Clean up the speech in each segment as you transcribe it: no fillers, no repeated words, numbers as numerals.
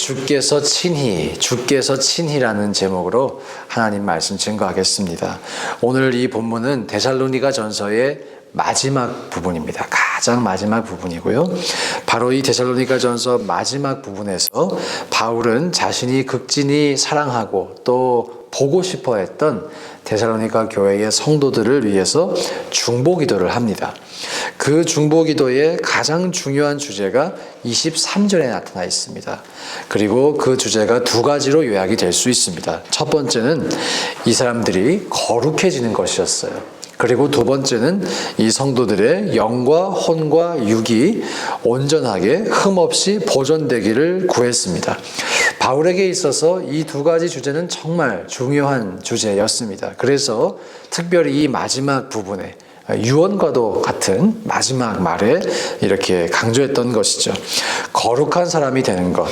주께서 친히라는 제목으로 하나님 말씀 증거하겠습니다. 오늘 이 본문은 데살로니가 전서의 마지막 부분입니다. 가장 마지막 부분이고요. 바로 이 데살로니가 전서 마지막 부분에서 바울은 자신이 극진히 사랑하고 또 보고 싶어 했던 데살로니가 교회의 성도들을 위해서 중보기도를 합니다. 그 중보기도의 가장 중요한 주제가 23절에 나타나 있습니다. 그리고 그 주제가 두 가지로 요약이 될 수 있습니다. 첫 번째는 이 사람들이 거룩해지는 것이었어요. 그리고 두 번째는 이 성도들의 영과 혼과 육이 온전하게 흠없이 보존되기를 구했습니다. 바울에게 있어서 이 두 가지 주제는 정말 중요한 주제였습니다. 그래서 특별히 이 마지막 부분에 유언과도 같은 마지막 말에 이렇게 강조했던 것이죠. 거룩한 사람이 되는 것,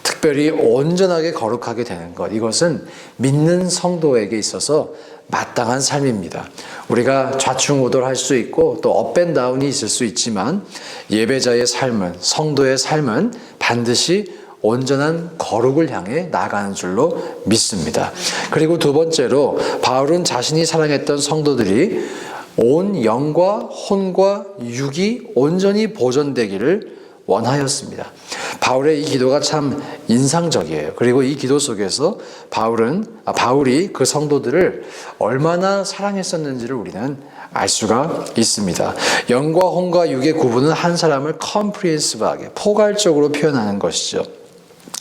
특별히 온전하게 거룩하게 되는 것, 이것은 믿는 성도에게 있어서 마땅한 삶입니다. 우리가 좌충우돌할 수 있고 또 업앤다운이 있을 수 있지만 예배자의 삶은, 성도의 삶은 반드시 온전한 거룩을 향해 나아가는 줄로 믿습니다. 그리고 두 번째로 바울은 자신이 사랑했던 성도들이 온 영과 혼과 육이 온전히 보존되기를 원하였습니다. 바울의 이 기도가 참 인상적이에요. 그리고 이 기도 속에서 바울이 그 성도들을 얼마나 사랑했었는지를 우리는 알 수가 있습니다. 영과 혼과 육의 구분은 한 사람을 컴프리헨시브하게 포괄적으로 표현하는 것이죠.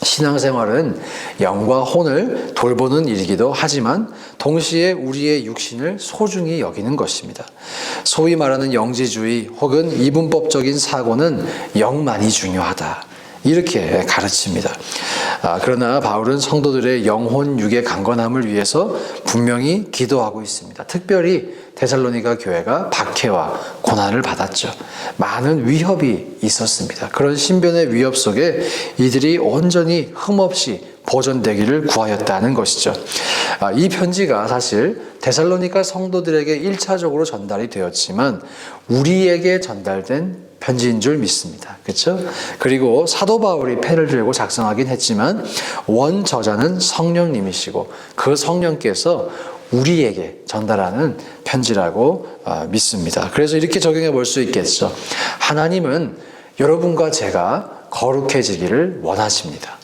신앙생활은 영과 혼을 돌보는 일이기도 하지만 동시에 우리의 육신을 소중히 여기는 것입니다. 소위 말하는 영지주의 혹은 이분법적인 사고는 영만이 중요하다, 이렇게 가르칩니다. 그러나 바울은 성도들의 영혼, 육의 강건함을 위해서 분명히 기도하고 있습니다. 특별히 데살로니가 교회가 박해와 고난을 받았죠. 많은 위협이 있었습니다. 그런 신변의 위협 속에 이들이 온전히 흠없이 보존되기를 구하였다는 것이죠. 이 편지가 사실 데살로니가 성도들에게 1차적으로 전달이 되었지만 우리에게 전달된 편지인 줄 믿습니다. 그렇죠? 그리고 사도 바울이 펜을 들고 작성하긴 했지만 원저자는 성령님이시고 그 성령께서 우리에게 전달하는 편지라고 믿습니다. 그래서 이렇게 적용해 볼 수 있겠죠. 하나님은 여러분과 제가 거룩해지기를 원하십니다.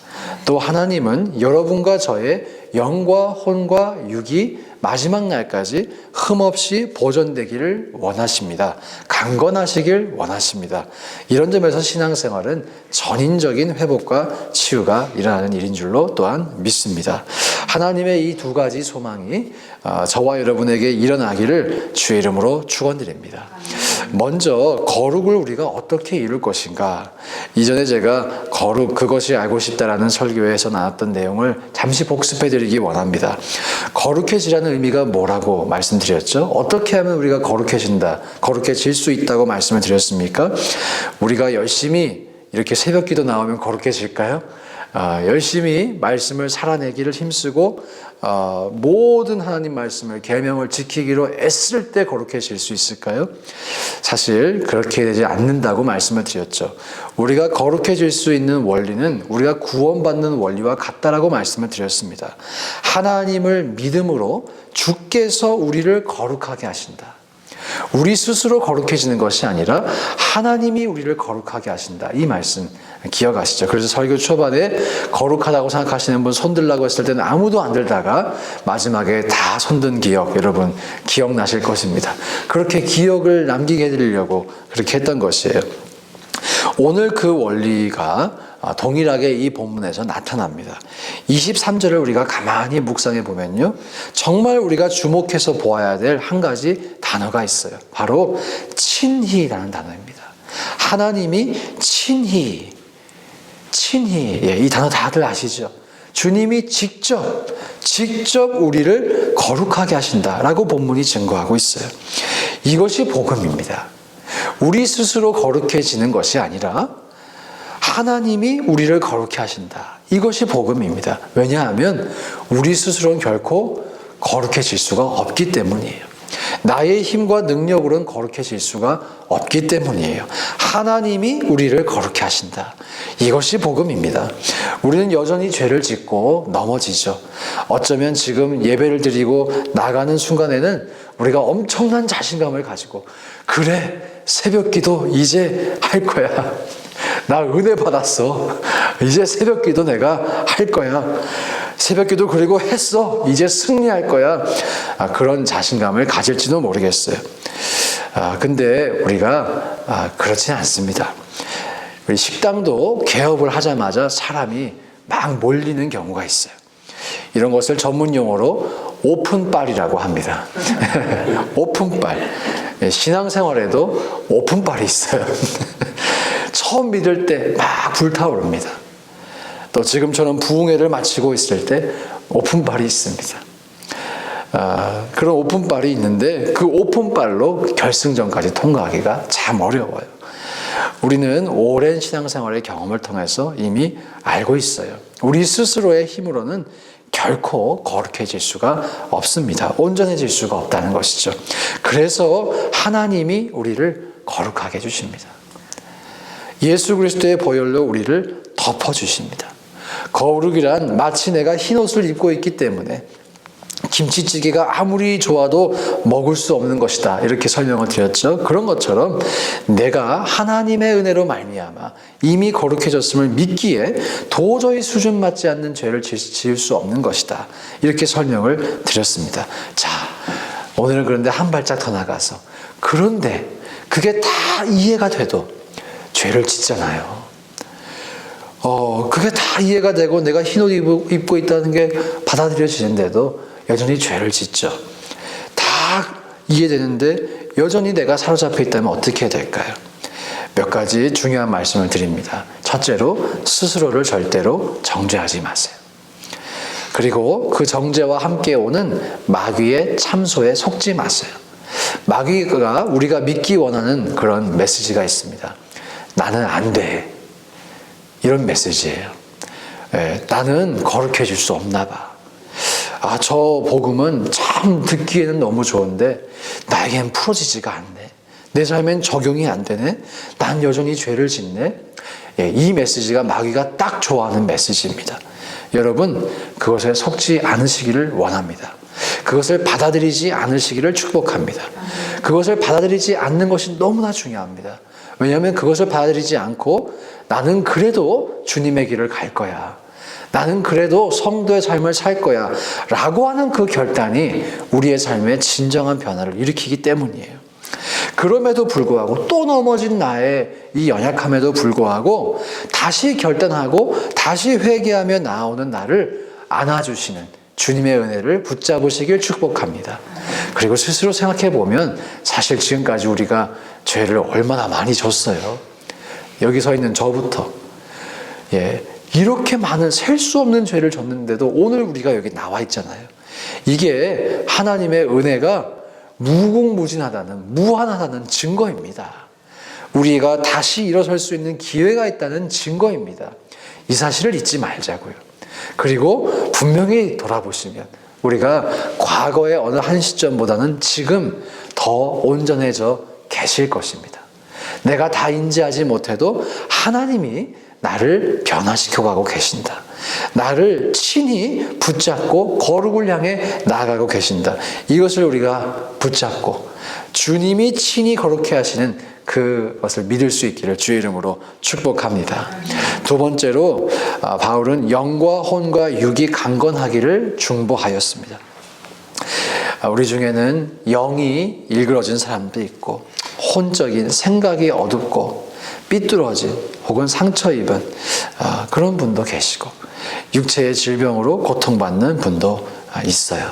또 하나님은 여러분과 저의 영과 혼과 육이 마지막 날까지 흠없이 보존되기를 원하십니다. 강건하시길 원하십니다. 이런 점에서 신앙생활은 전인적인 회복과 치유가 일어나는 일인 줄로 또한 믿습니다. 하나님의 이 두 가지 소망이 저와 여러분에게 일어나기를 주의 이름으로 축원드립니다. 먼저 거룩을 우리가 어떻게 이룰 것인가. 이전에 제가 거룩, 그것이 알고 싶다라는 설교에서 나눴던 내용을 잠시 복습해 드리기 원합니다. 거룩해지라는 의미가 뭐라고 말씀드렸죠? 어떻게 하면 우리가 거룩해질 수 있다고 말씀을 드렸습니까? 우리가 열심히 이렇게 새벽 기도 나오면 거룩해질까요? 열심히 말씀을 살아내기를 힘쓰고 모든 하나님 말씀을 계명을 지키기로 애쓸 때 거룩해질 수 있을까요? 사실 그렇게 되지 않는다고 말씀을 드렸죠. 우리가 거룩해질 수 있는 원리는 우리가 구원받는 원리와 같다라고 말씀을 드렸습니다. 하나님을 믿음으로 주께서 우리를 거룩하게 하신다. 우리 스스로 거룩해지는 것이 아니라 하나님이 우리를 거룩하게 하신다. 이 말씀 기억하시죠? 그래서 설교 초반에 거룩하다고 생각하시는 분 손들라고 했을 때는 아무도 안 들다가 마지막에 다 손든 기억, 여러분 기억나실 것입니다. 그렇게 기억을 남기게 해드리려고 그렇게 했던 것이에요. 오늘 그 원리가 동일하게 이 본문에서 나타납니다. 23절을 우리가 가만히 묵상해 보면요, 정말 우리가 주목해서 보아야 될 한 가지 단어가 있어요. 바로 친히라는 단어입니다. 하나님이 친히, 이 단어 다들 아시죠? 주님이 직접 우리를 거룩하게 하신다라고 본문이 증거하고 있어요. 이것이 복음입니다. 우리 스스로 거룩해지는 것이 아니라 하나님이 우리를 거룩해 하신다. 이것이 복음입니다. 왜냐하면 우리 스스로는 결코 거룩해질 수가 없기 때문이에요. 나의 힘과 능력으로는 거룩해질 수가 없기 때문이에요. 하나님이 우리를 거룩해 하신다. 이것이 복음입니다. 우리는 여전히 죄를 짓고 넘어지죠. 어쩌면 지금 예배를 드리고 나가는 순간에는 우리가 엄청난 자신감을 가지고, 그래, 새벽기도 이제 할 거야. 나 은혜 받았어. 이제 새벽기도 내가 할 거야. 새벽기도 그리고 했어. 이제 승리할 거야. 그런 자신감을 가질지도 모르겠어요. 근데 우리가 그렇지 않습니다. 우리 식당도 개업을 하자마자 사람이 막 몰리는 경우가 있어요. 이런 것을 전문 용어로 오픈빨이라고 합니다. 오픈빨. 신앙생활에도 오픈빨이 있어요. 처음 믿을 때 막 불타오릅니다. 또 지금처럼 부흥회를 마치고 있을 때 오픈빨이 있습니다. 그런 오픈빨이 있는데 그 오픈빨로 결승전까지 통과하기가 참 어려워요. 우리는 오랜 신앙생활의 경험을 통해서 이미 알고 있어요. 우리 스스로의 힘으로는 결코 거룩해질 수가 없습니다. 온전해질 수가 없다는 것이죠. 그래서 하나님이 우리를 거룩하게 해주십니다. 예수 그리스도의 보혈로 우리를 덮어주십니다. 거룩이란 마치 내가 흰옷을 입고 있기 때문에 김치찌개가 아무리 좋아도 먹을 수 없는 것이다, 이렇게 설명을 드렸죠. 그런 것처럼 내가 하나님의 은혜로 말미암아 이미 거룩해졌음을 믿기에 도저히 수준 맞지 않는 죄를 지을 수 없는 것이다, 이렇게 설명을 드렸습니다. 자, 오늘은 그런데 한 발짝 더 나가서, 그런데 그게 다 이해가 돼도 죄를 짓잖아요. 그게 다 이해가 되고 내가 흰옷 입고 있다는 게 받아들여지는데도 여전히 죄를 짓죠. 다 이해되는데 여전히 내가 사로잡혀 있다면 어떻게 해야 될까요? 몇 가지 중요한 말씀을 드립니다. 첫째로, 스스로를 절대로 정죄하지 마세요. 그리고 그 정죄와 함께 오는 마귀의 참소에 속지 마세요. 마귀가 우리가 믿기 원하는 그런 메시지가 있습니다. 나는 안 돼. 이런 메시지예요. 나는 거룩해질 수 없나 봐. 저 복음은 참 듣기에는 너무 좋은데 나에겐 풀어지지가 않네. 내 삶엔 적용이 안 되네. 난 여전히 죄를 짓네. 이 메시지가 마귀가 딱 좋아하는 메시지입니다. 여러분, 그것에 속지 않으시기를 원합니다. 그것을 받아들이지 않으시기를 축복합니다. 그것을 받아들이지 않는 것이 너무나 중요합니다. 왜냐하면 그것을 받아들이지 않고 나는 그래도 주님의 길을 갈 거야, 나는 그래도 성도의 삶을 살 거야 라고 하는 그 결단이 우리의 삶에 진정한 변화를 일으키기 때문이에요. 그럼에도 불구하고 또 넘어진 나의 이 연약함에도 불구하고 다시 결단하고 다시 회개하며 나아오는 나를 안아주시는 주님의 은혜를 붙잡으시길 축복합니다. 그리고 스스로 생각해 보면 사실 지금까지 우리가 죄를 얼마나 많이 졌어요. 여기 서 있는 저부터 이렇게 많은 셀 수 없는 죄를 졌는데도 오늘 우리가 여기 나와 있잖아요. 이게 하나님의 은혜가 무궁무진하다는, 무한하다는 증거입니다. 우리가 다시 일어설 수 있는 기회가 있다는 증거입니다. 이 사실을 잊지 말자고요. 그리고 분명히 돌아보시면 우리가 과거의 어느 한 시점보다는 지금 더 온전해져 계실 것입니다. 내가 다 인지하지 못해도 하나님이 나를 변화시켜 가고 계신다. 나를 친히 붙잡고 거룩을 향해 나아가고 계신다. 이것을 우리가 붙잡고 주님이 친히 거룩해 하시는 그것을 믿을 수 있기를 주의 이름으로 축복합니다. 두 번째로, 바울은 영과 혼과 육이 강건하기를 중보하였습니다. 우리 중에는 영이 일그러진 사람도 있고 혼적인 생각이 어둡고 삐뚤어진 혹은 상처 입은 그런 분도 계시고 육체의 질병으로 고통받는 분도 있어요.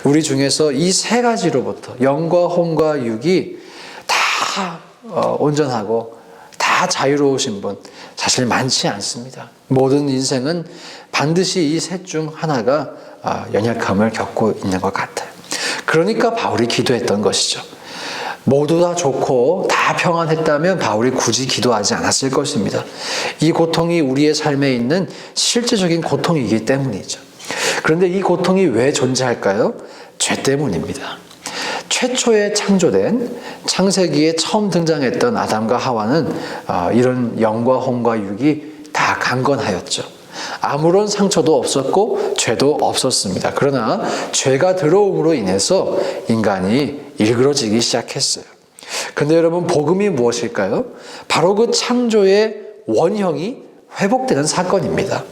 우리 중에서 이 세 가지로부터 영과 혼과 육이 다 온전하고 다 자유로우신 분 사실 많지 않습니다. 모든 인생은 반드시 이 셋 중 하나가 연약함을 겪고 있는 것 같아요. 그러니까 바울이 기도했던 것이죠. 모두 다 좋고 다 평안했다면 바울이 굳이 기도하지 않았을 것입니다. 이 고통이 우리의 삶에 있는 실제적인 고통이기 때문이죠. 그런데 이 고통이 왜 존재할까요? 죄 때문입니다. 최초에 창조된 창세기에 처음 등장했던 아담과 하와는 이런 영과 혼과 육이 다 강건하였죠. 아무런 상처도 없었고 죄도 없었습니다. 그러나 죄가 들어옴으로 인해서 인간이 일그러지기 시작했어요. 근데 여러분, 복음이 무엇일까요? 바로 그 창조의 원형이 회복되는 사건입니다.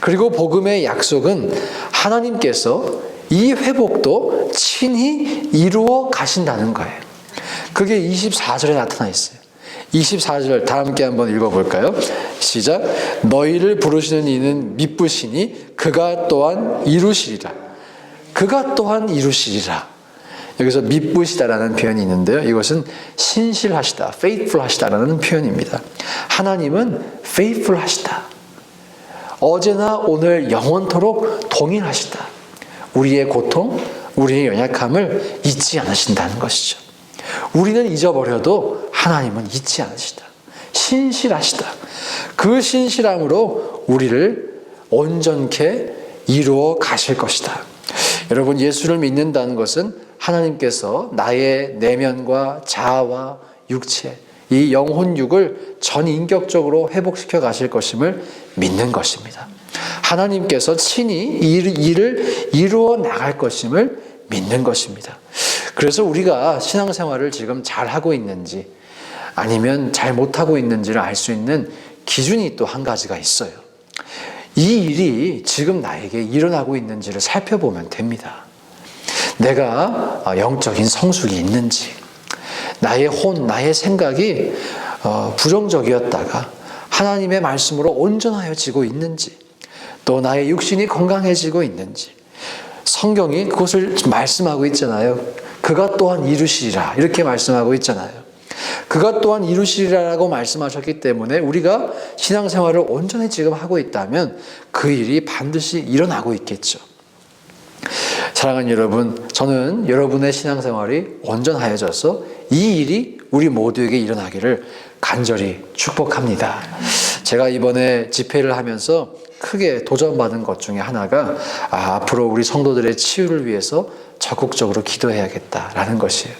그리고 복음의 약속은 하나님께서 이 회복도 친히 이루어 가신다는 거예요. 그게 24절에 나타나 있어요. 24절 다 함께 한번 읽어볼까요? 시작. 너희를 부르시는 이는 미쁘시니 그가 또한 이루시리라. 그가 또한 이루시리라. 여기서 미쁘시다라는 표현이 있는데요. 이것은 신실하시다, faithful하시다라는 표현입니다. 하나님은 faithful하시다. 어제나 오늘 영원토록 동일하시다. 우리의 고통, 우리의 연약함을 잊지 않으신다는 것이죠. 우리는 잊어버려도 하나님은 잊지 않으시다. 신실하시다. 그 신실함으로 우리를 온전케 이루어 가실 것이다. 여러분, 예수를 믿는다는 것은 하나님께서 나의 내면과 자아와 육체, 이 영혼육을 전인격적으로 회복시켜 가실 것임을 믿는 것입니다. 하나님께서 친히 일을 이루어 나갈 것임을 믿는 것입니다. 그래서 우리가 신앙생활을 지금 잘하고 있는지 아니면 잘 못하고 있는지를 알 수 있는 기준이 또 한 가지가 있어요. 이 일이 지금 나에게 일어나고 있는지를 살펴보면 됩니다. 내가 영적인 성숙이 있는지, 나의 나의 생각이 부정적이었다가 하나님의 말씀으로 온전하여지고 있는지, 또 나의 육신이 건강해지고 있는지. 성경이 그것을 말씀하고 있잖아요. 그가 또한 이루시리라, 이렇게 말씀하고 있잖아요. 그가 또한 이루시리라라고 말씀하셨기 때문에 우리가 신앙생활을 온전히 지금 하고 있다면 그 일이 반드시 일어나고 있겠죠. 사랑하는 여러분, 저는 여러분의 신앙생활이 온전하여져서 이 일이 우리 모두에게 일어나기를 간절히 축복합니다. 제가 이번에 집회를 하면서 크게 도전받은 것 중에 하나가 앞으로 우리 성도들의 치유를 위해서 적극적으로 기도해야겠다라는 것이에요.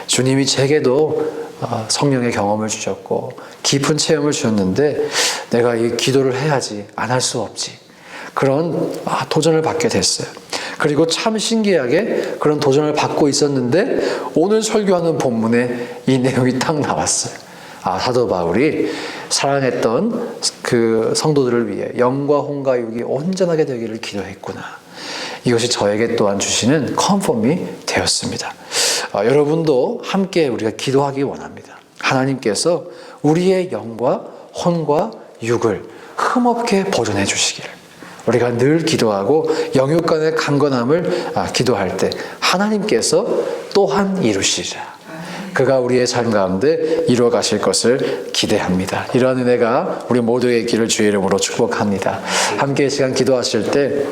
주님이 제게도 성령의 경험을 주셨고 깊은 체험을 주셨는데 내가 이 기도를 해야지, 안 할 수 없지, 그런 도전을 받게 됐어요. 그리고 참 신기하게 그런 도전을 받고 있었는데 오늘 설교하는 본문에 이 내용이 딱 나왔어요. 사도 바울이 사랑했던 그 성도들을 위해 영과 혼과 육이 온전하게 되기를 기도했구나. 이것이 저에게 또한 주시는 컨펌이 되었습니다. 여러분도 함께 우리가 기도하기 원합니다. 하나님께서 우리의 영과 혼과 육을 흠없게 보존해 주시기를. 우리가 늘 기도하고 영육 간의 강건함을 기도할 때 하나님께서 또한 이루시리라. 그가 우리의 삶 가운데 이루어 가실 것을 기대합니다. 이러한 은혜가 우리 모두의 길을 주의 이름으로 축복합니다. 함께 이 시간 기도하실 때